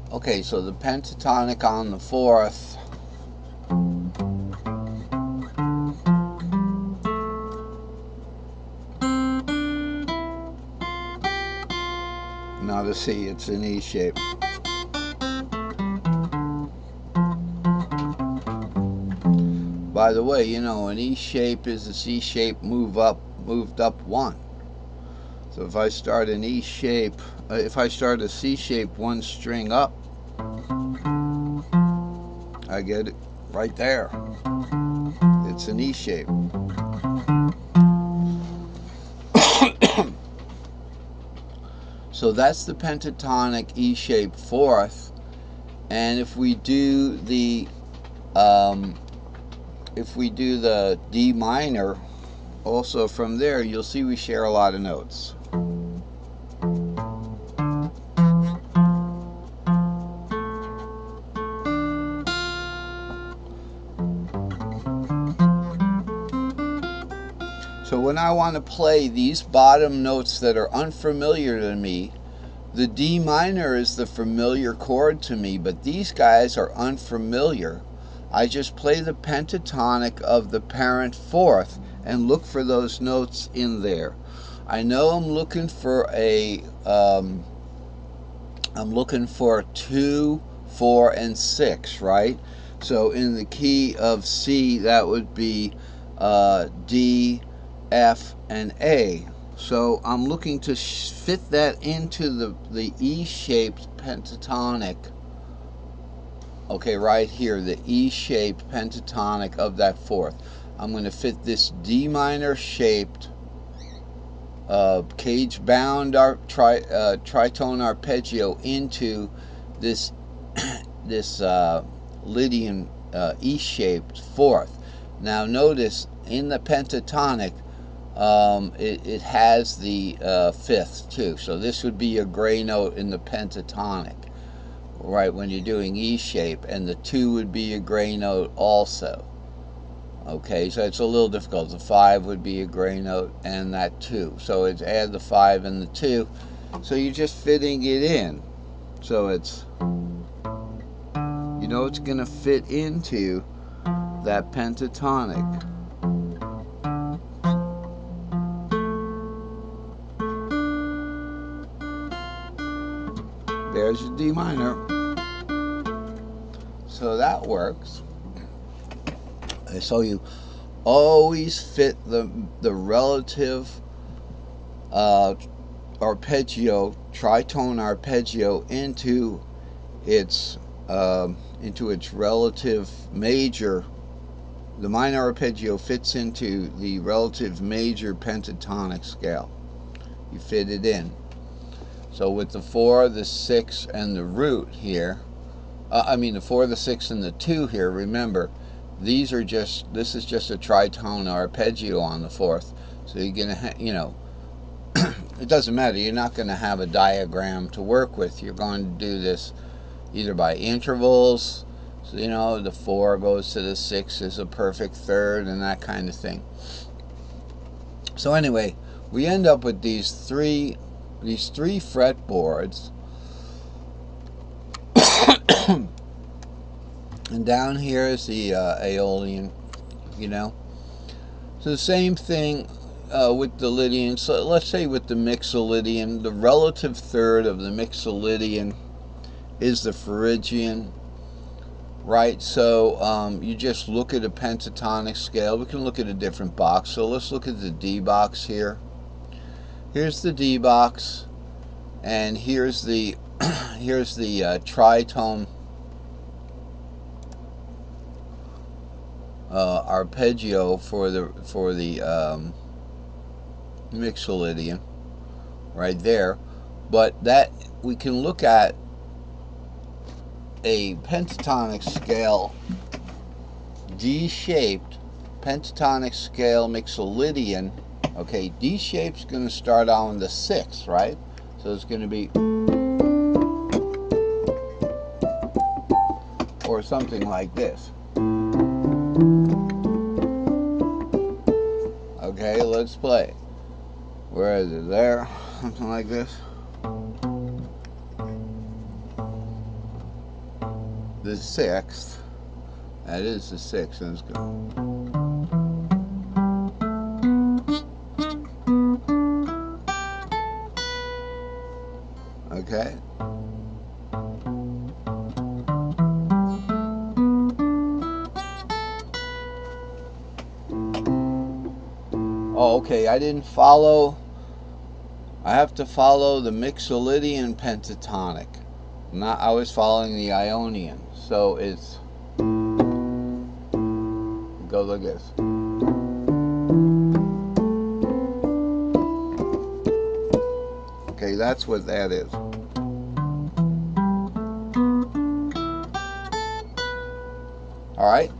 Okay, so the pentatonic on the fourth. Now to C, it's an E shape. By the way, you know, an E shape is a C shape moved up one. So if I start an E shape, if I start a C shape one string up, I get it right there. It's an E shape. So that's the pentatonic E shape fourth. And if we do the D minor, also from there, you'll see we share a lot of notes. So when I want to play these bottom notes that are unfamiliar to me, the D minor is the familiar chord to me, but these guys are unfamiliar. I just play the pentatonic of the parent fourth and look for those notes in there. I know I'm looking for a I'm looking for 2, 4, and 6, right? So in the key of C, that would be D, F, and A. So I'm looking to fit that into the E-shaped pentatonic. Okay, right here, the E-shaped pentatonic of that fourth. I'm going to fit this D minor shaped cage bound tritone arpeggio into this this Lydian E-shaped fourth. Now notice in the pentatonic it has the fifth too, so this would be a gray note in the pentatonic, right, when you're doing E shape, and the 2 would be a gray note also. Okay, so it's a little difficult. The 5 would be a gray note, and that 2. So it's add the 5 and the 2. So you're just fitting it in. So it's, you know, it's going to fit into that pentatonic. There's your D minor. So that works. So you always fit the relative arpeggio, tritone arpeggio, into its relative major. The minor arpeggio fits into the relative major pentatonic scale. You fit it in. So with the 4, the 6, and the root here, the 4, the 6, and the 2 here, remember, this is just a tritone arpeggio on the fourth. So you're going to, it doesn't matter. You're not going to have a diagram to work with. You're going to do this either by intervals. So, the 4 goes to the 6 is a perfect third and that kind of thing. So anyway, we end up with these three fretboards. And down here is the Aeolian, So the same thing with the Lydian. So let's say with the Mixolydian, the relative third of the Mixolydian is the Phrygian, right? So you just look at a pentatonic scale. We can look at a different box. So let's look at the D box here. Here's the D box, and here's the tritone arpeggio for the Mixolydian right there. But that we can look at a pentatonic scale, D-shaped pentatonic scale Mixolydian. Okay, D shape's going to start on the 6, right? So it's going to be, or something like this. Okay, let's play. Where is it? There, something like this. the 6th. That is the 6th, and it's good. Okay. Oh, okay, I didn't follow. I have to follow the Mixolydian pentatonic. I was following the Ionian. So it's, go like this. Okay, that's what that is. All right.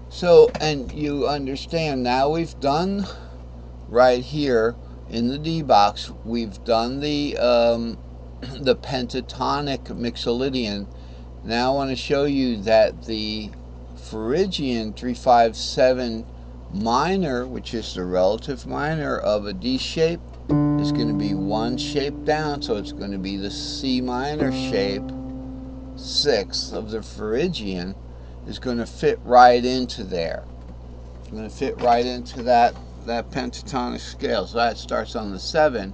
So, and you understand now we've done right here in the D box, we've done the pentatonic Mixolydian. Now I want to show you that the Phrygian 3-5-7 minor, which is the relative minor of a D shape, is going to be one shape down, so it's going to be the C minor shape. 6th of the Phrygian is going to fit right into there. It's going to fit right into that pentatonic scale. So that starts on the 7.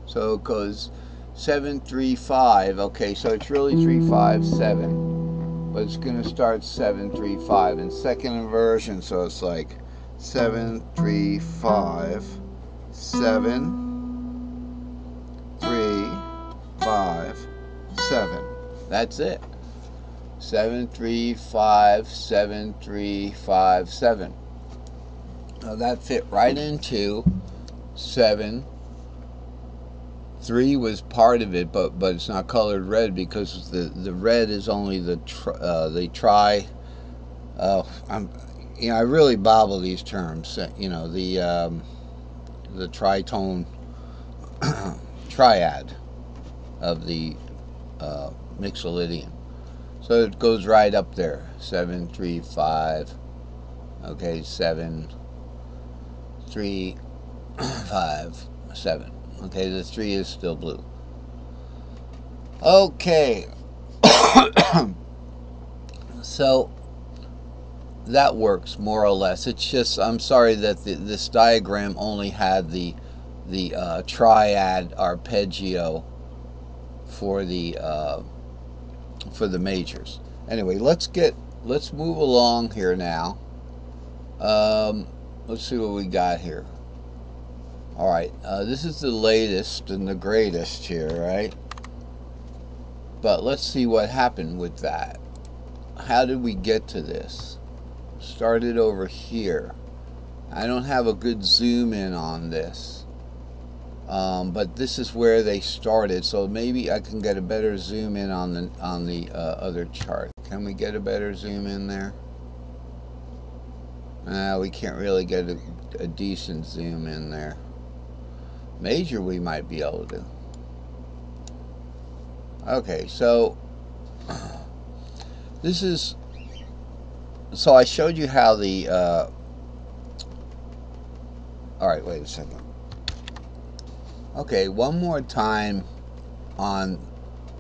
So it goes 7, 3, 5. Okay, so it's really 3, 5, 7. But it's going to start 7, 3, 5 in second inversion. So it's like 7, 3, 5, 7, 3, 5, 7. That's it. 7, 3, 5, 7, 3, 5, 7. Now that fit right into 7. 3 was part of it, but it's not colored red because the red is only the tri. I really bobble these terms. The tritone triad of the Mixolydian. So it goes right up there. 7, 3, 5. Okay, 7, 3, 5, 7. Okay, the 3 is still blue. Okay. So that works more or less. It's just, I'm sorry that this diagram only had the triad arpeggio for the majors. Anyway, let's move along here now. Let's see what we got here. All right, this is the latest and the greatest here, right? But let's see what happened with that. How did we get to this? Started over here. I don't have a good zoom in on this, but this is where they started. So maybe I can get a better zoom in on the other chart. Can we get a better zoom in there? We can't really get a decent zoom in there. Major we might be able to. Okay, so this is, so I showed you how the alright, wait a second. Okay, one more time on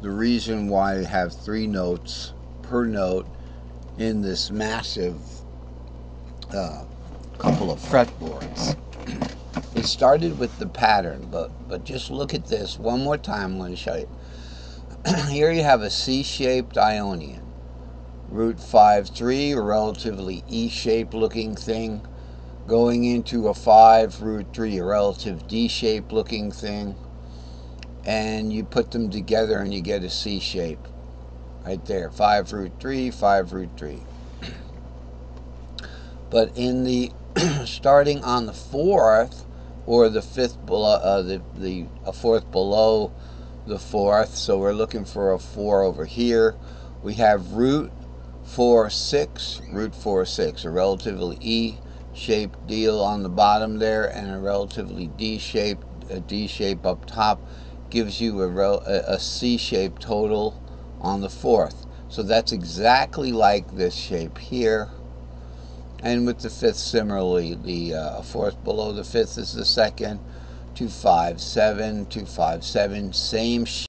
the reason why I have 3 notes per note in this massive couple of fretboards. It started with the pattern, but just look at this one more time. I'm going to show you. Here you have a C-shaped Ionian. Root 5-3, a relatively E-shaped looking thing, going into a 5, root 3, a relative D-shaped looking thing, and you put them together and you get a C shape right there. 5 root 3, 5 root 3. But in the starting on the 4th, or the 5th below, the 4th below the 4th, so we're looking for a 4 over here. We have root 4-6, root 4-6, a relatively E-shaped deal on the bottom there, and a relatively D-shaped, a D shape up top gives you a C-shaped total on the 4th. So that's exactly like this shape here. And with the 5th, similarly, the 4th below the 5th is the 2nd, 2-5-7, 2-5-7, same shape.